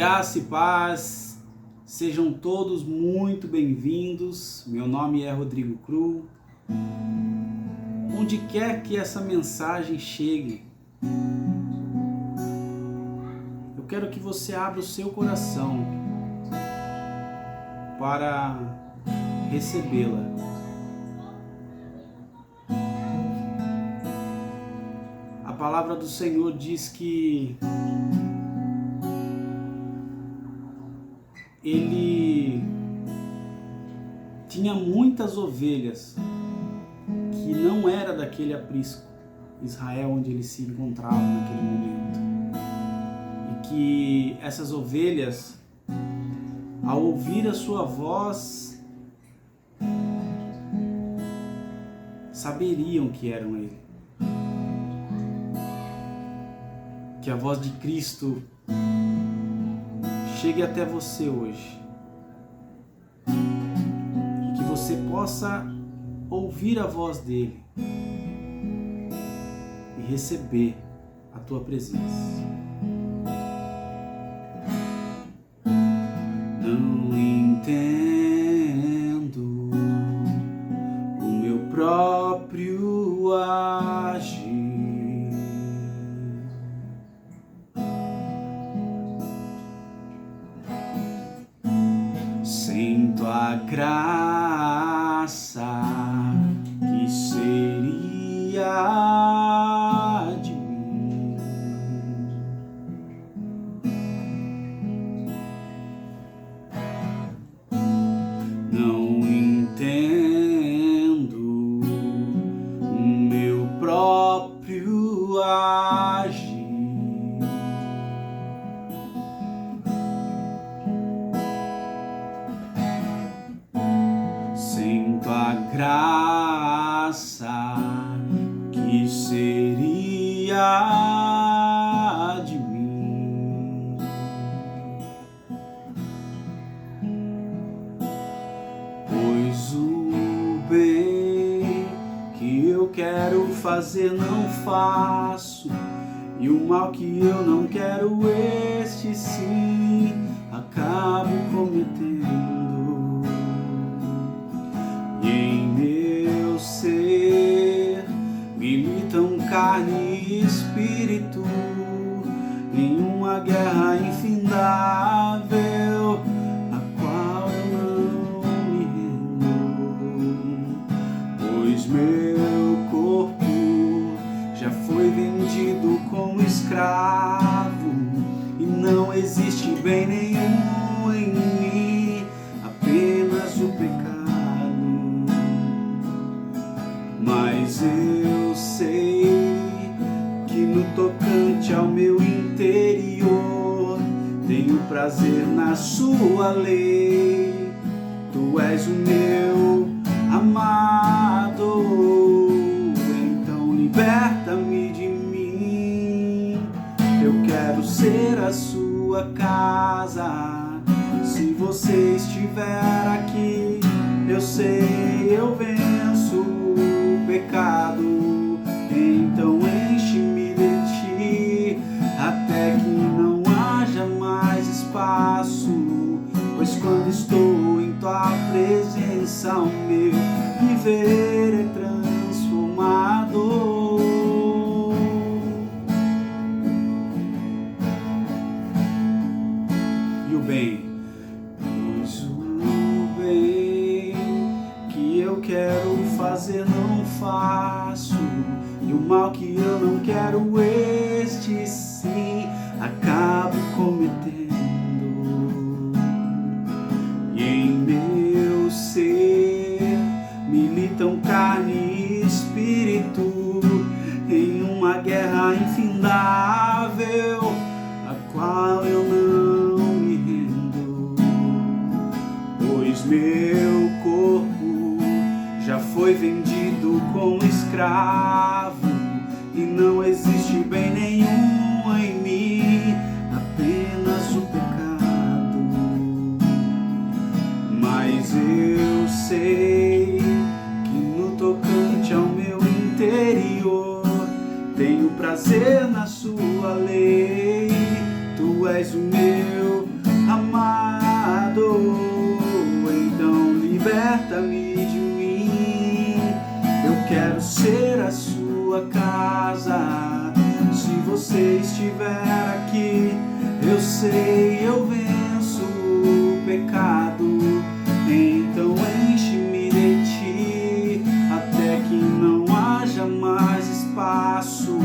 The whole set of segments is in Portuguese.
Graça e paz, sejam todos muito bem-vindos. Meu nome é Rodrigo Cru. Onde quer que essa mensagem chegue, eu quero que você abra o seu coração para recebê-la. A palavra do Senhor diz que ele tinha muitas ovelhas que não era daquele aprisco, Israel, onde ele se encontrava naquele momento. E que essas ovelhas, ao ouvir a sua voz, saberiam que eram ele. Que a voz de Cristo chegue até você hoje e que você possa ouvir a voz dele e receber a tua presença. Não entendo o meu próprio agir. Sinto a graça que seria de mim. Não entendo o meu próprio agir. Sinto a graça que seria de mim. Pois o bem que eu quero fazer não faço, e o mal que eu não quero, este sim acabo cometendo. Em meu ser militam carne e espírito em uma guerra infindável, a qual eu não me rendo, pois meu corpo já foi vendido como escravo e não existe bem nenhum em mim, apenas o pecado. Mas eu sei que no tocante ao meu interior tenho prazer na sua lei. Tu és o meu amado, então liberta-me de mim. Eu quero ser a sua casa. Se você estiver aqui, eu sei, eu venço o pecado. Então enche-me de ti, até que não haja mais espaço, pois quando estou em tua presença, o meu viver é transformado. E o bem, pois o bem que eu quero fazer não faço, e o mal que eu não quero, este sim acabo cometendo. E em meu ser militam carne e espírito em uma guerra infindável, a qual eu não me rendo, pois meu corpo já foi vendido como escravo e não existe bem nenhum em mim, apenas o pecado. Mas eu sei que no tocante ao meu interior tenho prazer na sua lei. Tu és o meu sei, eu venço o pecado. Então enche-me de ti, até que não haja mais espaço.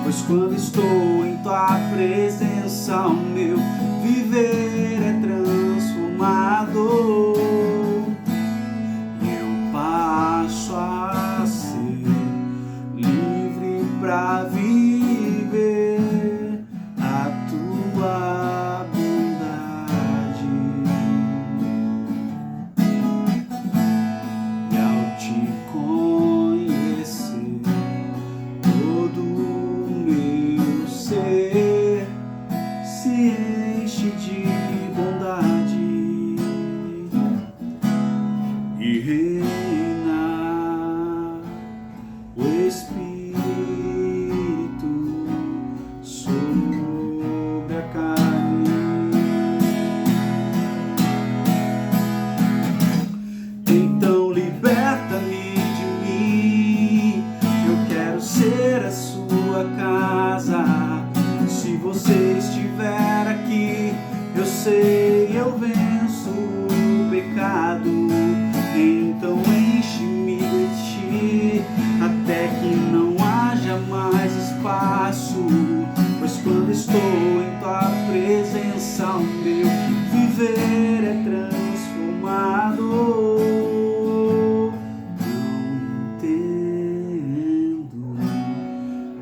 Pois quando estou em tua presença, o meu viver é transformado. Eu passo a ser livre pra viver a tua bondade. E ao te conhecer, todo o meu ser se enche de bondade e reina o Espírito sobre a carne. Então liberta-me de mim, eu quero ser a sua casa. Se você estiver aqui, eu sei, eu venço o pecado. Então enche-me de ti, até que não haja mais espaço. Pois quando estou em tua presença, o meu viver é transformado. Não entendo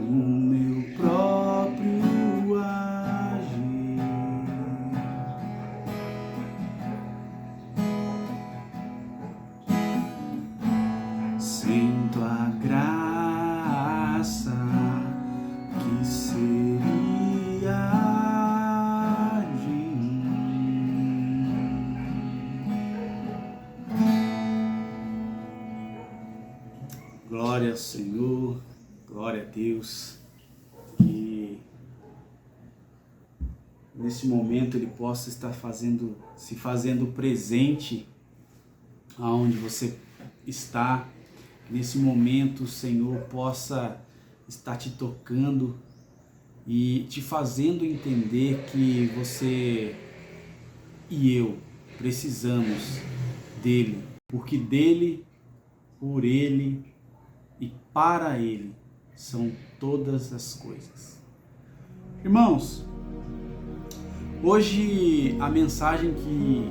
o meu próprio agir. Sem tua graça, que seria de mim? Glória ao Senhor, glória a Deus, que nesse momento Ele possa estar se fazendo presente aonde você está. Nesse momento o Senhor possa estar te tocando e te fazendo entender que você e eu precisamos dele, porque dele, por ele e para ele são todas as coisas. Irmãos, hoje a mensagem que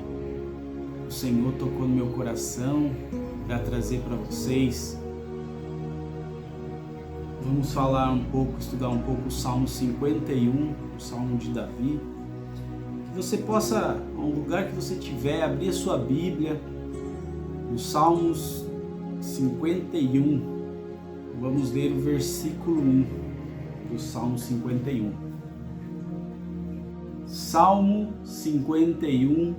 o Senhor tocou no meu coração para trazer para vocês, vamos falar um pouco, estudar um pouco o Salmo 51, o Salmo de Davi. Que você possa, a um lugar que você estiver, abrir a sua Bíblia, no Salmos 51, vamos ler o versículo 1 do Salmo 51. Salmo 51,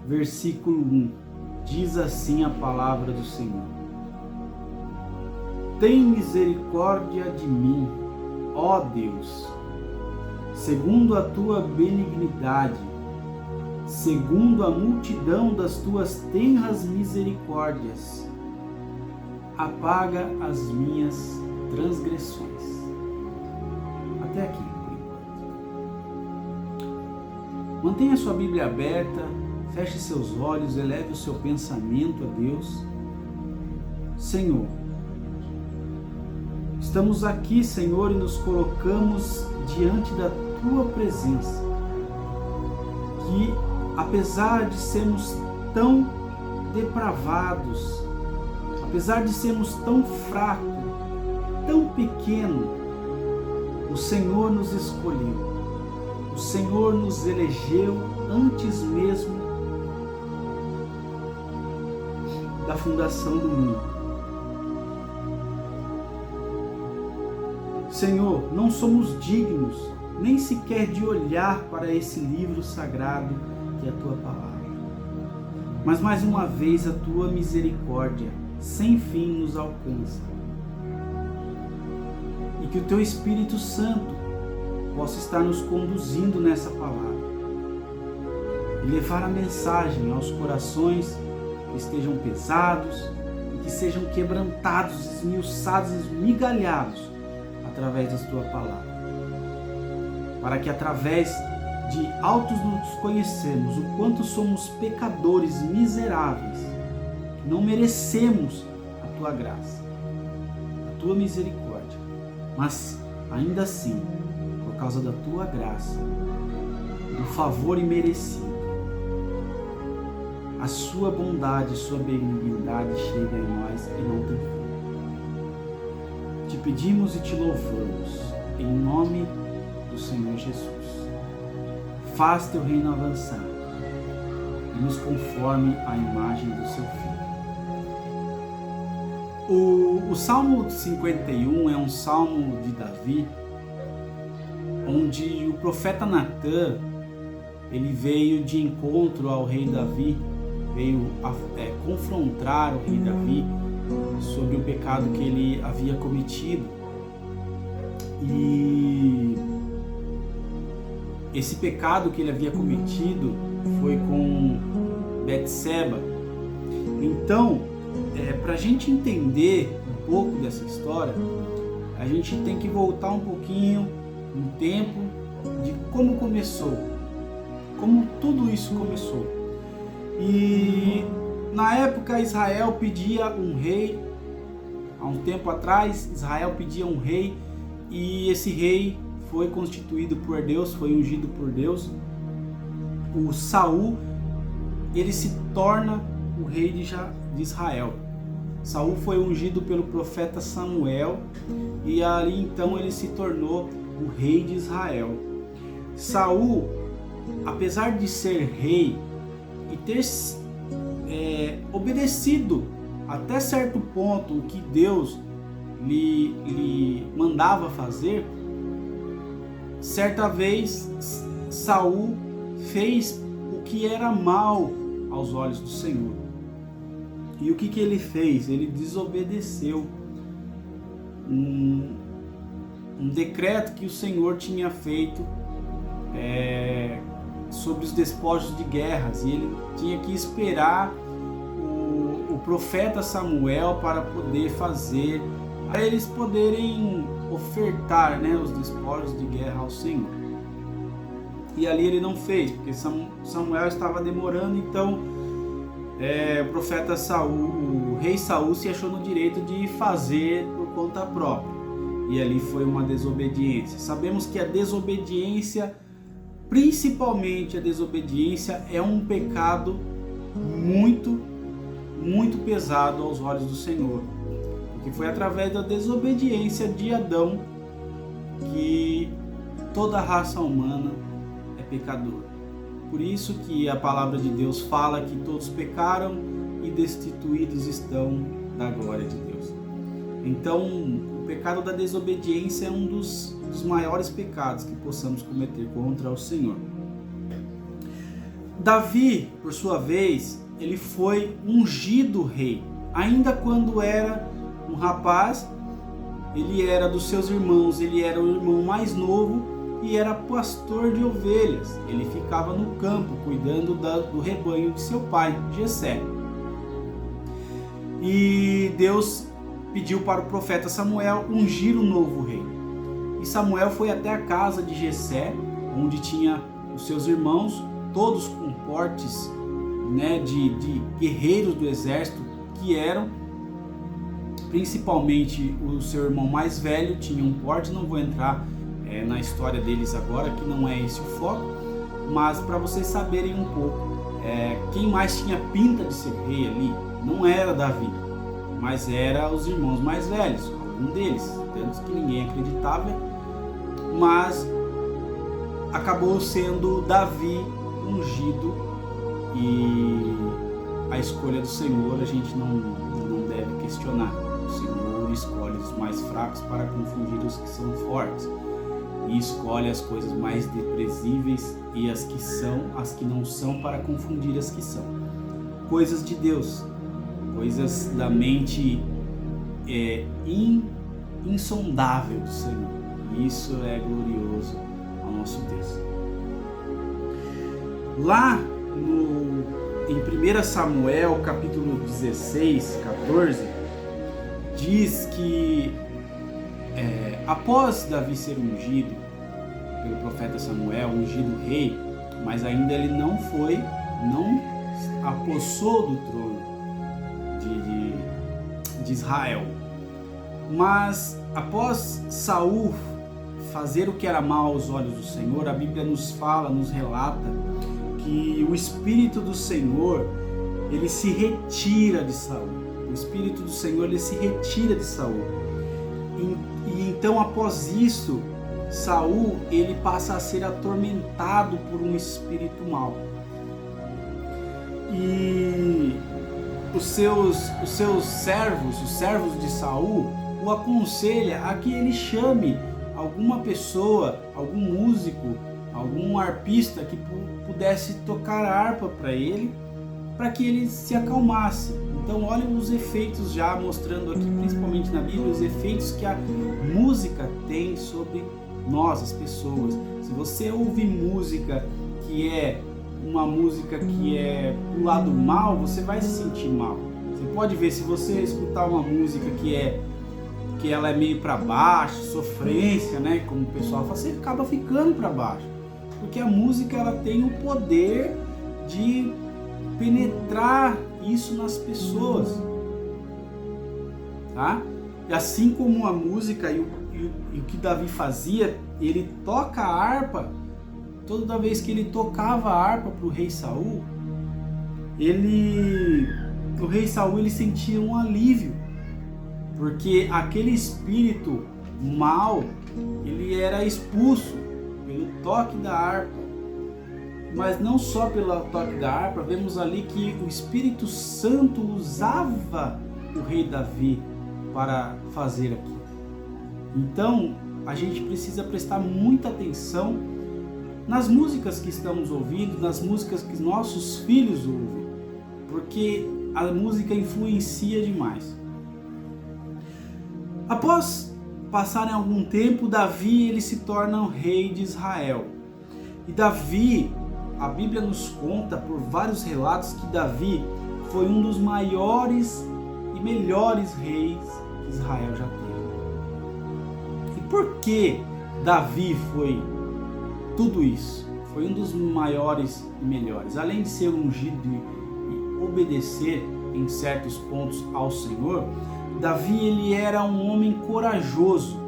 versículo 1. Diz assim a palavra do Senhor: Tem misericórdia de mim, ó Deus, segundo a tua benignidade, segundo a multidão das tuas tenras misericórdias, apaga as minhas transgressões. Até aqui, por enquanto. Mantenha sua Bíblia aberta, feche seus olhos, eleve o seu pensamento a Deus. Senhor, estamos aqui, Senhor, e nos colocamos diante da tua presença, que apesar de sermos tão depravados, apesar de sermos tão fracos, tão pequenos, o Senhor nos escolheu, o Senhor nos elegeu antes mesmo da fundação do mundo. Senhor, não somos dignos nem sequer de olhar para esse livro sagrado que é a tua palavra. Mas mais uma vez a tua misericórdia sem fim nos alcança. E que o teu Espírito Santo possa estar nos conduzindo nessa palavra e levar a mensagem aos corações que estejam pesados e que sejam quebrantados, esmiuçados, esmigalhados através da tua palavra, para que através de autos nos conhecermos, o quanto somos pecadores miseráveis, que não merecemos a tua graça, a tua misericórdia, mas ainda assim, por causa da tua graça, do favor imerecido, a sua bondade, sua benignidade chega em nós e não tem fim. Te pedimos e te louvamos, em nome do Senhor Jesus. Faz teu reino avançar e nos conforme à imagem do seu Filho. O Salmo 51 é um salmo de Davi, onde o profeta Natã, ele veio de encontro ao rei Davi, veio confrontar o rei Davi sobre o pecado que ele havia cometido. E esse pecado que ele havia cometido foi com Betseba. Então, para a gente entender um pouco dessa história, a gente tem que voltar um pouquinho no tempo de como começou, como tudo isso começou. E na época Israel pedia um rei, há um tempo atrás Israel pedia um rei, e esse rei foi constituído por Deus, foi ungido por Deus. O Saul, ele se torna o rei de Israel. Saul foi ungido pelo profeta Samuel e ali então ele se tornou o rei de Israel. Saul, apesar de ser rei e ter obedecido até certo ponto o que Deus lhe mandava fazer, certa vez Saul fez o que era mal aos olhos do Senhor. E o que ele fez? Ele desobedeceu um decreto que o Senhor tinha feito sobre os despojos de guerras, e ele tinha que esperar o profeta Samuel para poder fazer, para eles poderem ofertar, os despojos de guerra ao Senhor. E ali ele não fez, porque Samuel estava demorando, então o profeta Saul, o rei Saul, se achou no direito de fazer por conta própria. E ali foi uma desobediência. Sabemos que a desobediência, principalmente a desobediência, é um pecado muito, muito pesado aos olhos do Senhor. Porque foi através da desobediência de Adão que toda a raça humana é pecadora. Por isso que a palavra de Deus fala que todos pecaram e destituídos estão da glória de Deus. Então, o pecado da desobediência é um dos maiores pecados que possamos cometer contra o Senhor. Davi, por sua vez, ele foi ungido rei. Ainda quando era um rapaz, ele era dos seus irmãos, ele era o irmão mais novo e era pastor de ovelhas. Ele ficava no campo cuidando do rebanho de seu pai, Jessé. E Deus pediu para o profeta Samuel ungir o novo rei. E Samuel foi até a casa de Jessé, onde tinha os seus irmãos, todos com portes de guerreiros do exército, que eram principalmente o seu irmão mais velho tinha um porte. Não vou entrar na história deles agora, que não é esse o foco, mas para vocês saberem um pouco, quem mais tinha pinta de ser rei ali não era Davi, mas era os irmãos mais velhos, algum deles, tanto que ninguém acreditava, mas acabou sendo Davi ungido. E a escolha do Senhor a gente não deve questionar. O Senhor escolhe os mais fracos para confundir os que são fortes, e escolhe as coisas mais desprezíveis e as que não são, para confundir as que são. Coisas de Deus, coisas da mente insondável do Senhor. E isso é glorioso ao nosso Deus. Lá em 1 Samuel capítulo 16, 14, diz que após Davi ser ungido pelo profeta Samuel, ungido rei, mas ainda ele não apossou do trono de Israel. Mas após Saul fazer o que era mal aos olhos do Senhor, a Bíblia nos relata que o Espírito do Senhor, ele se retira de Saul. O Espírito do Senhor, ele se retira de Saul. E então, após isso, Saul, ele passa a ser atormentado por um espírito mau. E os seus servos, os servos de Saul, o aconselha a que ele chame alguma pessoa, algum músico, algum arpista que pudesse tocar a harpa para ele, para que ele se acalmasse. Então olha os efeitos, já mostrando aqui, principalmente na Bíblia, os efeitos que a música tem sobre nós, as pessoas. Se você ouve música que é uma música que é do lado mal, você vai se sentir mal. Você pode ver, se você escutar uma música que ela é meio para baixo, sofrência, né, como o pessoal fala, você acaba ficando para baixo, porque a música ela tem o poder de penetrar isso nas pessoas, tá? E assim como a música e o que Davi fazia, ele toca a harpa. Toda vez que ele tocava a harpa para o rei Saul, o rei Saul ele sentia um alívio, porque aquele espírito mau ele era expulso pelo toque da harpa. Mas não só pelo toque da harpa, vemos ali que o Espírito Santo usava o rei Davi para fazer aquilo. Então a gente precisa prestar muita atenção nas músicas que estamos ouvindo, nas músicas que nossos filhos ouvem, porque a música influencia demais. Após passarem algum tempo, Davi ele se torna o rei de Israel. E Davi, a Bíblia nos conta por vários relatos que Davi foi um dos maiores e melhores reis que Israel já teve. E por que Davi foi tudo isso? Foi um dos maiores e melhores. Além de ser ungido e obedecer em certos pontos ao Senhor, Davi ele era um homem corajoso.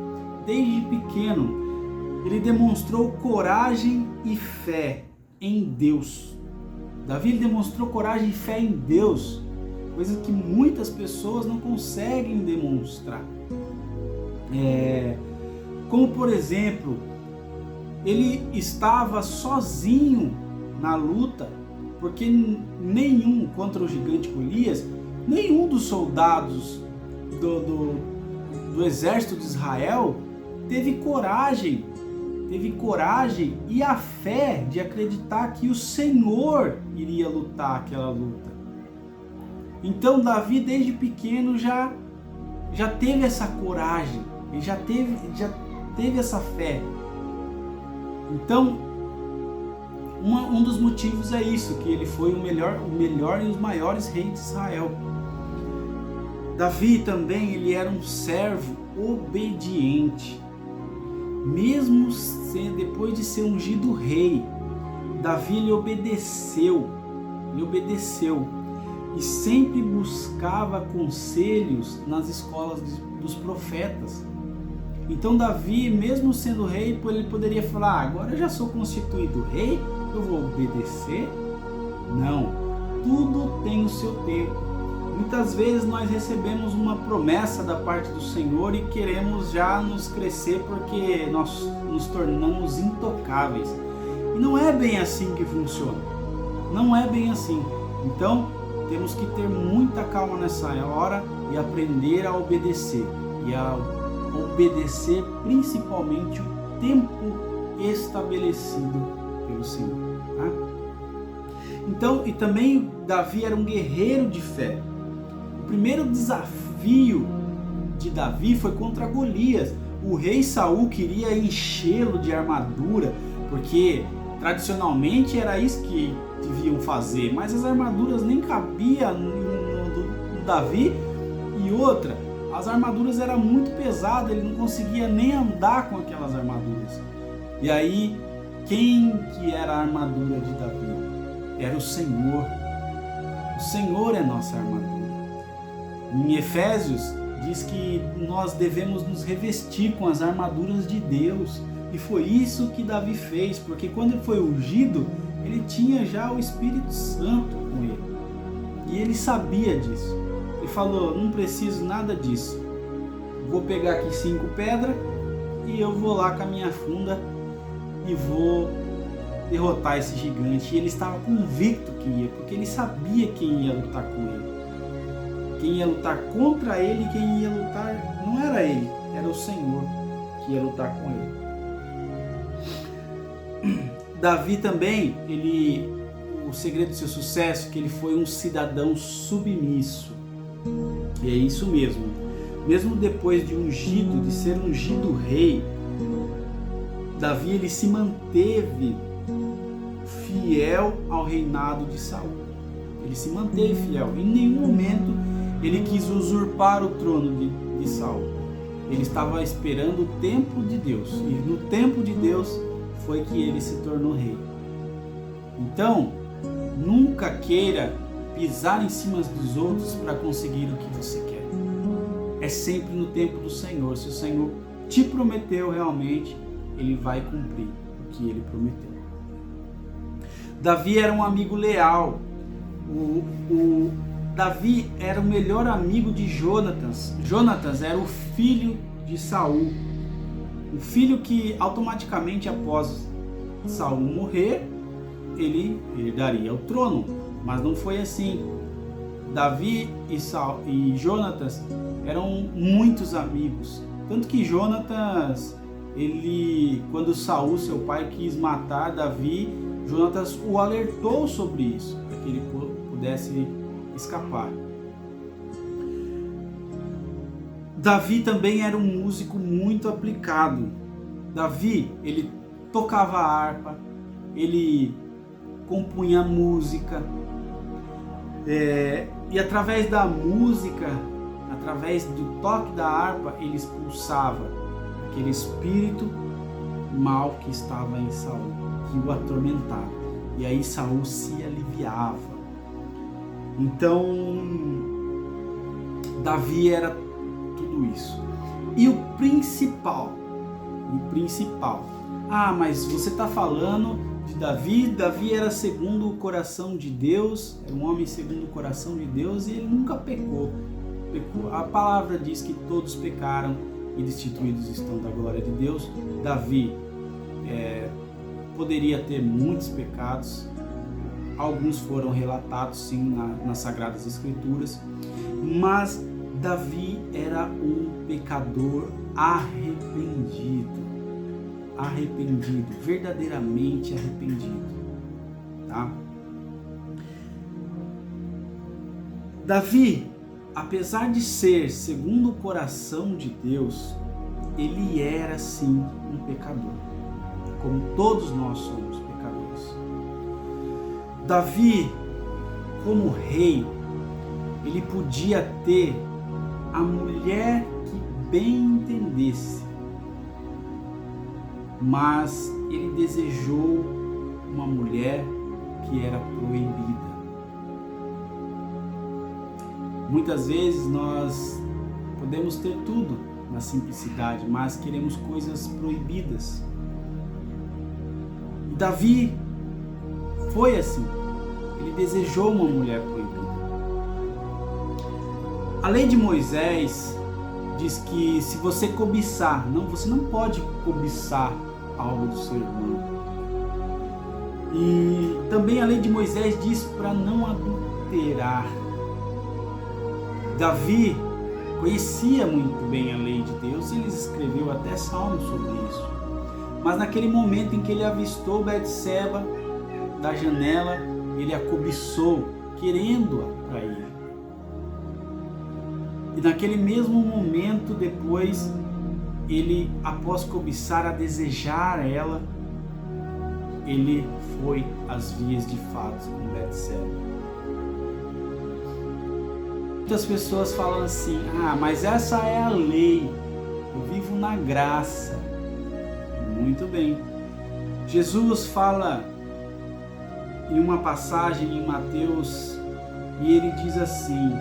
Desde pequeno, ele demonstrou coragem e fé em Deus. Davi demonstrou coragem e fé em Deus, coisa que muitas pessoas não conseguem demonstrar. Como por exemplo, ele estava sozinho na luta, porque contra o gigante Golias, nenhum dos soldados do exército de Israel teve coragem e a fé de acreditar que o Senhor iria lutar aquela luta. Então Davi desde pequeno já teve essa coragem, ele já teve essa fé. Então um dos motivos é isso, que ele foi o melhor e os maiores reis de Israel. Davi também ele era um servo obediente. Mesmo depois de ser ungido rei, Davi ele obedeceu e sempre buscava conselhos nas escolas dos profetas. Então Davi, mesmo sendo rei, ele poderia falar: agora eu já sou constituído rei, eu vou obedecer? Não, tudo tem o seu tempo. Muitas vezes nós recebemos uma promessa da parte do Senhor e queremos já nos crescer porque nós nos tornamos intocáveis. E não é bem assim que funciona. Não é bem assim. Então, temos que ter muita calma nessa hora e aprender a obedecer. E a obedecer principalmente o tempo estabelecido pelo Senhor. Tá? Então, e também Davi era um guerreiro de fé. O primeiro desafio de Davi foi contra Golias. O rei Saul queria enchê-lo de armadura, porque tradicionalmente era isso que deviam fazer, mas as armaduras nem cabiam no Davi. E outra, as armaduras eram muito pesadas, ele não conseguia nem andar com aquelas armaduras. E aí, quem que era a armadura de Davi? Era o Senhor. O Senhor é nossa armadura. Em Efésios diz que nós devemos nos revestir com as armaduras de Deus. E foi isso que Davi fez, porque quando ele foi ungido, ele tinha já o Espírito Santo com ele. E ele sabia disso. Ele falou, não preciso nada disso. Vou pegar aqui 5 pedras e eu vou lá com a minha funda e vou derrotar esse gigante. E ele estava convicto que ia, porque ele sabia quem ia lutar com ele. Quem ia lutar contra ele e quem ia lutar não era ele, era o Senhor que ia lutar com ele. Davi também, o segredo do seu sucesso é que ele foi um cidadão submisso. E é isso mesmo. Mesmo depois de ser ungido rei, Davi ele se manteve fiel ao reinado de Saul. Ele se manteve fiel. Em nenhum momento ele quis usurpar o trono de Saul. Ele estava esperando o tempo de Deus. E no tempo de Deus foi que ele se tornou rei. Então, nunca queira pisar em cima dos outros para conseguir o que você quer. É sempre no tempo do Senhor. Se o Senhor te prometeu realmente, ele vai cumprir o que ele prometeu. Davi era um amigo leal. Davi era o melhor amigo de Jonatas. Jonatas era o filho de Saul. O filho que automaticamente após Saul morrer, ele herdaria o trono. Mas não foi assim. Davi e Jonatas eram muitos amigos. Tanto que Jonatas, quando Saul, seu pai, quis matar Davi, Jonatas o alertou sobre isso, para que ele pudesse escapar. Davi também era um músico muito aplicado. Davi, ele tocava harpa, ele compunha música, e através da música, através do toque da harpa, ele expulsava aquele espírito mal que estava em Saul, que o atormentava. E aí Saul se aliviava. Então, Davi era tudo isso. E o principal, mas você está falando de Davi. Davi era segundo o coração de Deus, era um homem segundo o coração de Deus, e ele nunca pecou. A palavra diz que todos pecaram e destituídos estão da glória de Deus. Davi poderia ter muitos pecados, alguns foram relatados sim nas Sagradas Escrituras, mas Davi era um pecador arrependido, verdadeiramente arrependido, tá? Davi, apesar de ser segundo o coração de Deus, ele era sim um pecador, como todos nós somos pecadores. Davi, como rei, ele podia ter a mulher que bem entendesse, mas ele desejou uma mulher que era proibida. Muitas vezes nós podemos ter tudo na simplicidade, mas queremos coisas proibidas. E Davi foi assim. Ele desejou uma mulher proibida. A lei de Moisés diz que se você cobiçar, você não pode cobiçar algo do seu irmão. E também a lei de Moisés diz para não adulterar. Davi conhecia muito bem a lei de Deus, ele escreveu até salmos sobre isso. Mas naquele momento em que ele avistou Betseba da janela, ele a cobiçou, querendo-a para ele. E naquele mesmo momento depois, ele, após cobiçar, a desejar ela, ele foi às vias de fato com Betseba. Muitas pessoas falam assim, mas essa é a lei, eu vivo na graça. Muito bem, Jesus fala em uma passagem em Mateus e ele diz assim: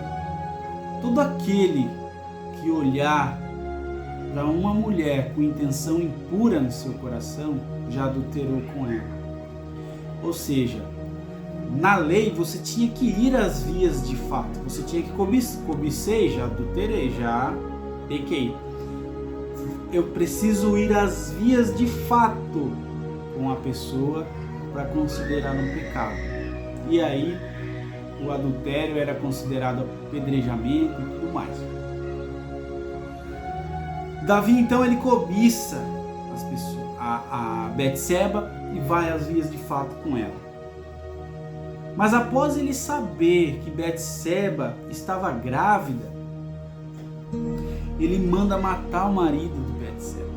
todo aquele que olhar para uma mulher com intenção impura no seu coração já adulterou com ela. Ou seja, na lei você tinha que ir às vias de fato, você tinha que cobicei, já adulterei, já pequei. Eu preciso ir às vias de fato com a pessoa para considerar um pecado. E aí o adultério era considerado apedrejamento e tudo mais. Davi então ele cobiça as pessoas, a Betseba, e vai às vias de fato com ela. Mas após ele saber que Betseba estava grávida, ele manda matar o marido de Betseba.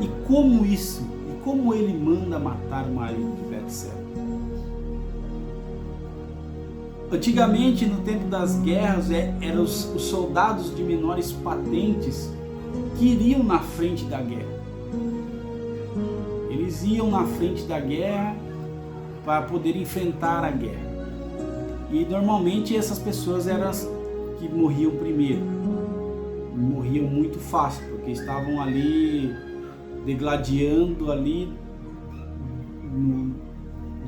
E como isso? E como ele manda matar o marido de Betseba? Antigamente, no tempo das guerras, eram os soldados de menores patentes que iriam na frente da guerra. Eles iam na frente da guerra para poder enfrentar a guerra. E normalmente essas pessoas eram as que morriam primeiro. Morriam muito fácil, porque estavam ali degladiando ali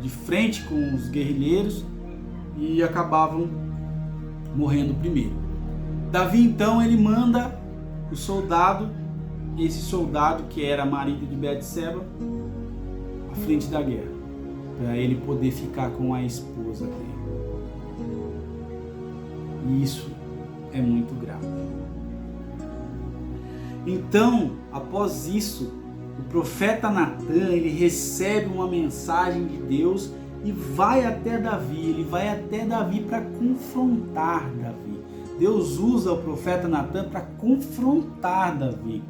de frente com os guerrilheiros e acabavam morrendo primeiro. Davi então ele manda o soldado, esse soldado que era marido de Betseba, à frente da guerra, para ele poder ficar com a esposa dele. E isso é muito grave. Então, após isso, o profeta Natan, ele recebe uma mensagem de Deus e vai até Davi. Ele vai até Davi para confrontar Davi. Deus usa o profeta Natan para confrontar Davi.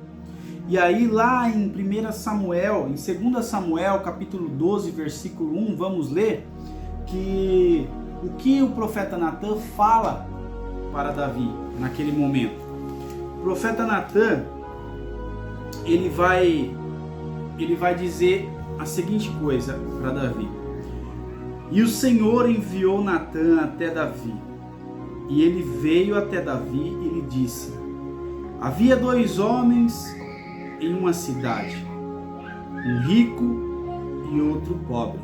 E aí lá em 2 Samuel, capítulo 12, versículo 1, vamos ler o que o profeta Natan fala para Davi naquele momento. O profeta Natan, ele vai dizer a seguinte coisa para Davi: e o Senhor enviou Natan até Davi, e ele veio até Davi e lhe disse: havia 2 homens em uma cidade, um rico e outro pobre.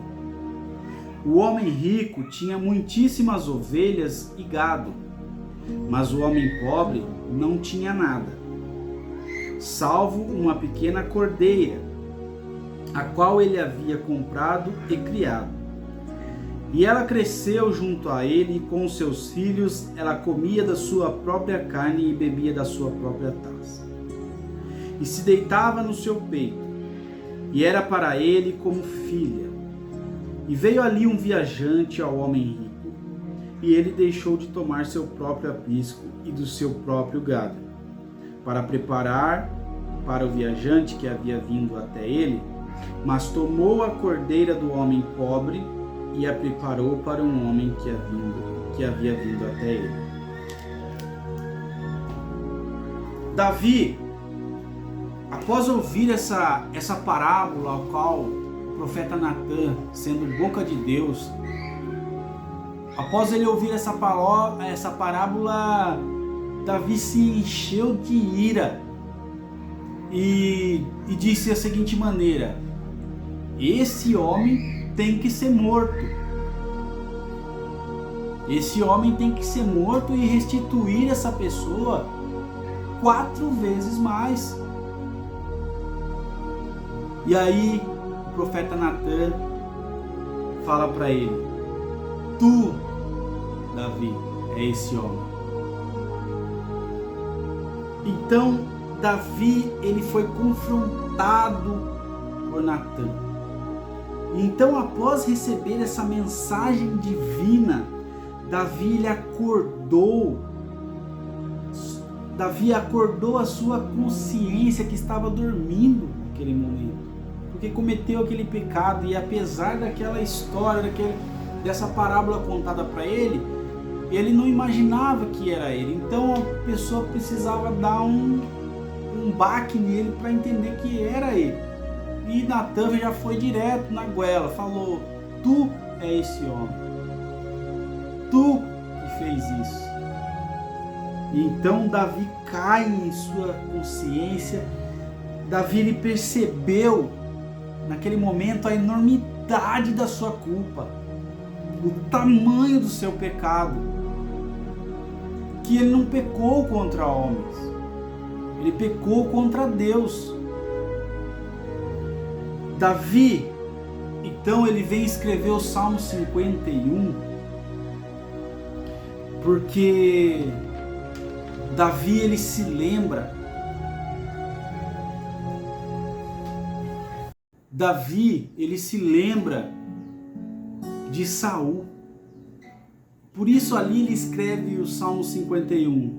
O homem rico tinha muitíssimas ovelhas e gado, mas o homem pobre não tinha nada, salvo uma pequena cordeira, a qual ele havia comprado e criado. E ela cresceu junto a ele, e com seus filhos ela comia da sua própria carne e bebia da sua própria taça. E se deitava no seu peito, e era para ele como filha. E veio ali um viajante ao homem rico, e ele deixou de tomar seu próprio aprisco e do seu próprio gado, para preparar para o viajante que havia vindo até ele, mas tomou a cordeira do homem pobre e a preparou para um homem que havia vindo até ele. Davi, após ouvir essa parábola ao qual o profeta Natan, sendo boca de Deus, após ele ouvir essa parábola, Davi se encheu de ira e disse da seguinte maneira: esse homem tem que ser morto. Esse homem tem que ser morto e restituir essa pessoa 4 vezes mais. E aí o profeta Natan fala para ele: tu, Davi, é esse homem. Então Davi, ele foi confrontado por Natan. Então, após receber essa mensagem divina, Davi ele acordou. Davi acordou a sua consciência que estava dormindo naquele momento, porque cometeu aquele pecado. E apesar daquela história, dessa parábola contada para ele, ele não imaginava que era ele. Então a pessoa precisava dar um baque nele para entender que era ele. E Natan já foi direto na goela, falou: tu é esse homem, tu que fez isso. E então Davi cai em sua consciência. Davi, ele percebeu naquele momento a enormidade da sua culpa, o tamanho do seu pecado, que ele não pecou contra homens, ele pecou contra Deus. Davi, então, ele vem escrever o Salmo 51, porque Davi, ele se lembra, de Saul. Por isso ali ele escreve o Salmo 51.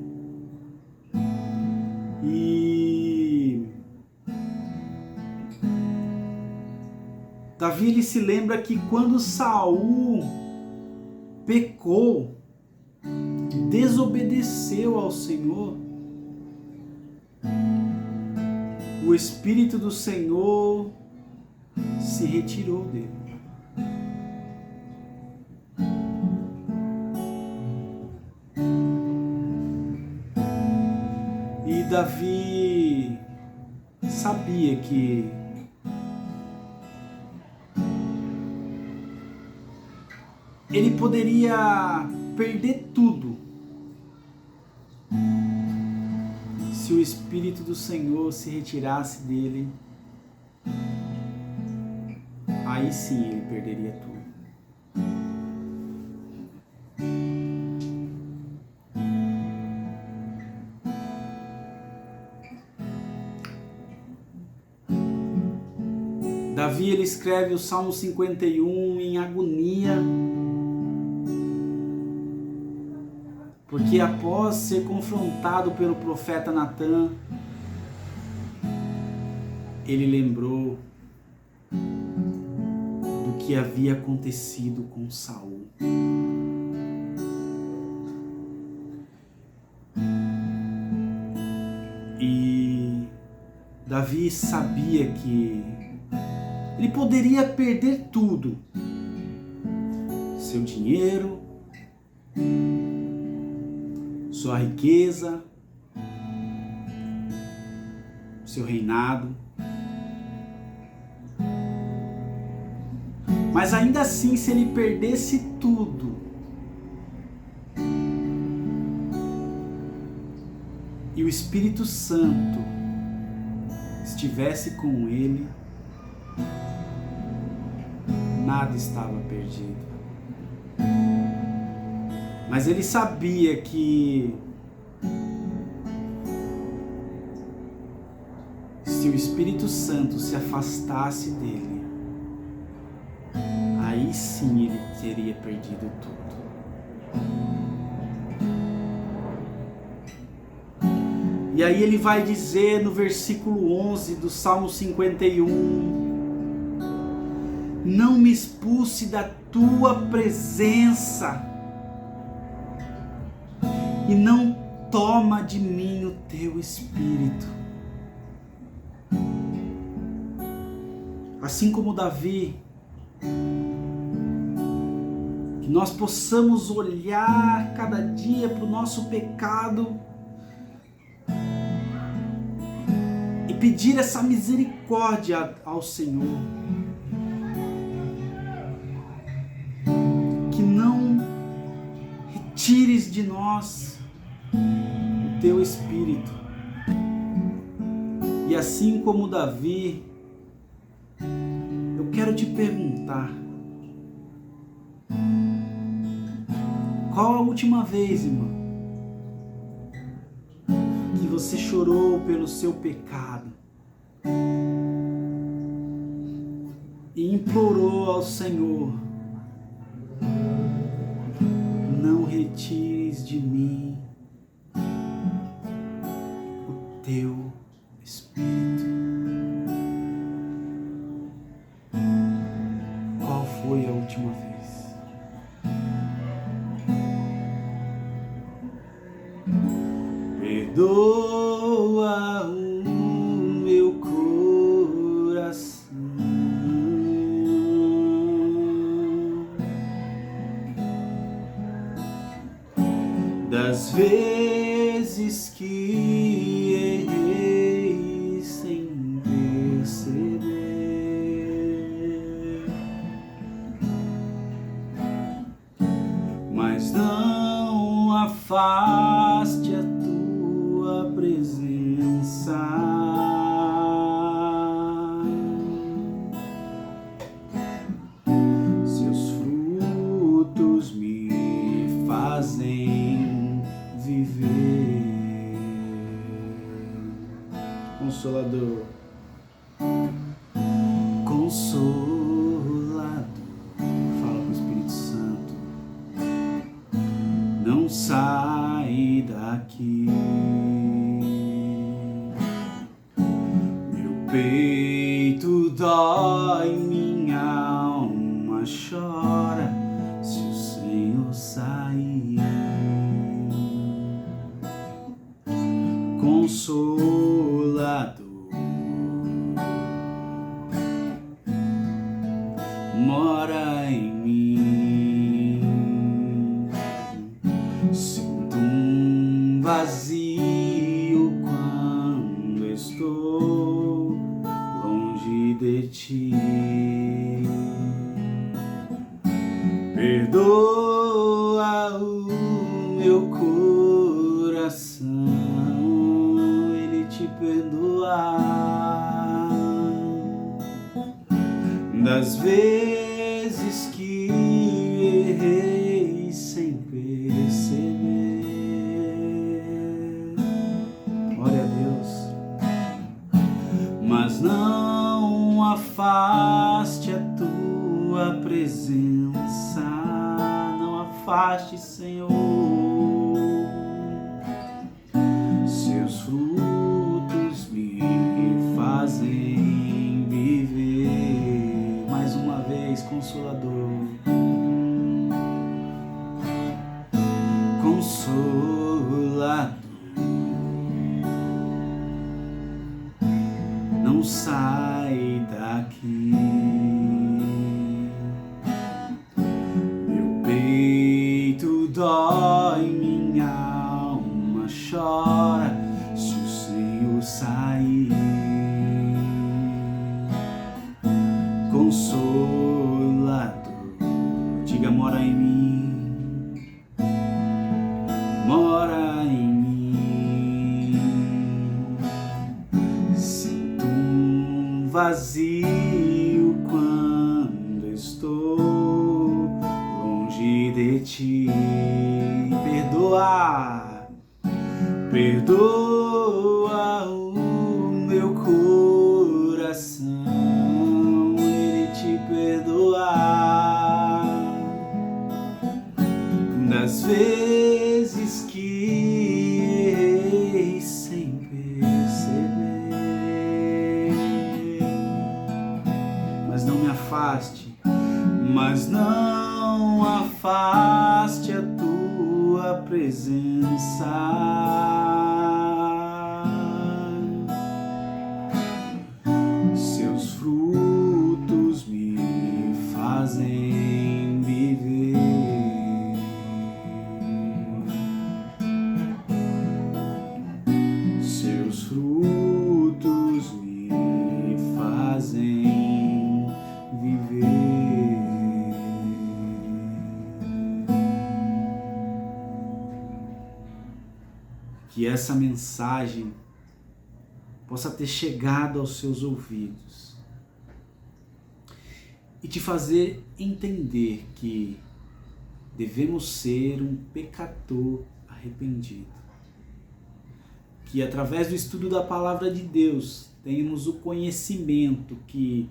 E Davi, ele se lembra que quando Saul pecou, desobedeceu ao Senhor, o Espírito do Senhor se retirou dele. E Davi sabia que ele poderia perder tudo se o Espírito do Senhor se retirasse dele. Aí sim ele perderia tudo. Davi, ele escreve o Salmo 51 em agonia, porque após ser confrontado pelo profeta Natan, ele lembrou do que havia acontecido com Saul. E Davi sabia que ele poderia perder tudo: seu dinheiro, sua riqueza, seu reinado. Mas ainda assim, se ele perdesse tudo e o Espírito Santo estivesse com ele, nada estava perdido. Mas ele sabia que se o Espírito Santo se afastasse dele, aí sim ele teria perdido tudo. E aí ele vai dizer no versículo 11 do Salmo 51: não me expulse da tua presença e não toma de mim o teu Espírito. Assim como Davi, que nós possamos olhar cada dia para o nosso pecado e pedir essa misericórdia ao Senhor. Que não retires de nós o teu Espírito. E assim como Davi, eu quero te perguntar: qual a última vez, irmão, que você chorou pelo seu pecado e implorou ao Senhor: não retires de mim o teu Espírito? Qual foi a última vez? Perdoa o meu coração, das vezes que errei sem perceber, mas não afaste a tua presença. Seus frutos me fazem viver. Consolador, consolador, fala com o Espírito Santo, não sai daqui. Meu peito dói, minha alma chora se o Senhor sair. Consolador, mora em mim. Sinto um vazio quando estou longe de ti. Perdoa o meu coração, ele te perdoa. Das vezes que errei sem perceber. Glória a Deus. Mas não afaste a tua presença, não afaste, Senhor. Seus frutos me fazem viver. Mais uma vez, Consolador, Consolador, não sai daqui. Meu peito dói, minha alma chora se o Senhor sair. Consolador, diga, mora em mim, mora em mim. Sinto um vazio quando estou longe de ti. Perdoa, perdoa o meu coração, ele te perdoa. Das vezes que errei sem perceber, mas não me afaste, mas não afaste a tua presença. Seus frutos me fazem viver. Seus frutos me fazem viver. Que essa mensagem possa ter chegado aos seus ouvidos e te fazer entender que devemos ser um pecador arrependido. Que através do estudo da Palavra de Deus tenhamos o conhecimento que,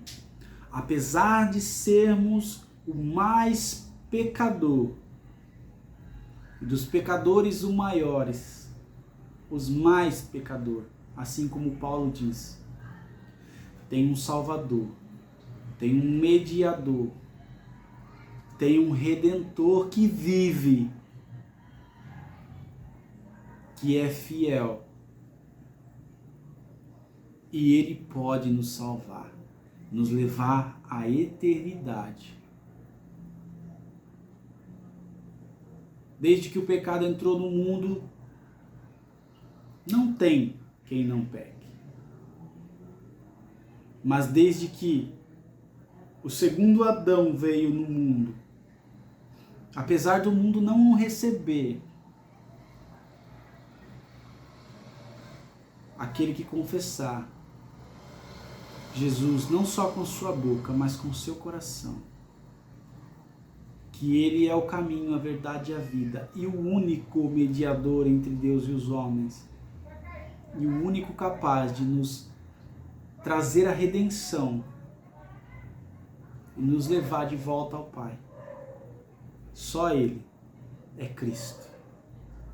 apesar de sermos o mais pecador, e dos pecadores os maiores, os mais pecador, assim como Paulo diz, tem um Salvador, tem um mediador, tem um Redentor que vive, que é fiel, e ele pode nos salvar, nos levar à eternidade. Desde que o pecado entrou no mundo, não tem quem não peque. Mas desde que o segundo Adão veio no mundo, apesar do mundo não o receber, aquele que confessar Jesus não só com sua boca, mas com seu coração, que Ele é o caminho, a verdade e a vida, e o único mediador entre Deus e os homens, e o único capaz de nos trazer a redenção e nos levar de volta ao Pai. Só Ele é Cristo.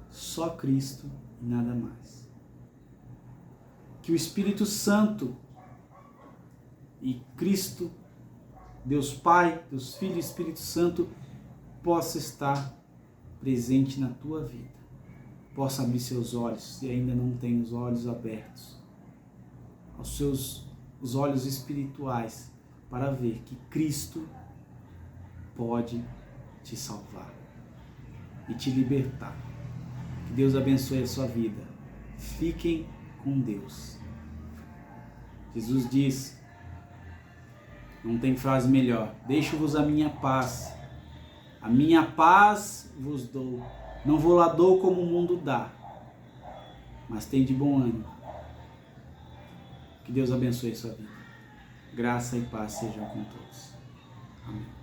Só Cristo e nada mais. Que o Espírito Santo e Cristo, Deus Pai, Deus Filho e Espírito Santo, possa estar presente na tua vida. Possa abrir seus olhos, se ainda não tem os olhos abertos, os olhos espirituais, para ver que Cristo pode te salvar e te libertar. Que Deus abençoe a sua vida. Fiquem com Deus. Jesus diz, não tem frase melhor: deixo-vos a minha paz vos dou, não vou lá dou como o mundo dá, mas tem de bom ânimo. Que Deus abençoe a sua vida. Graça e paz sejam com todos. Amém.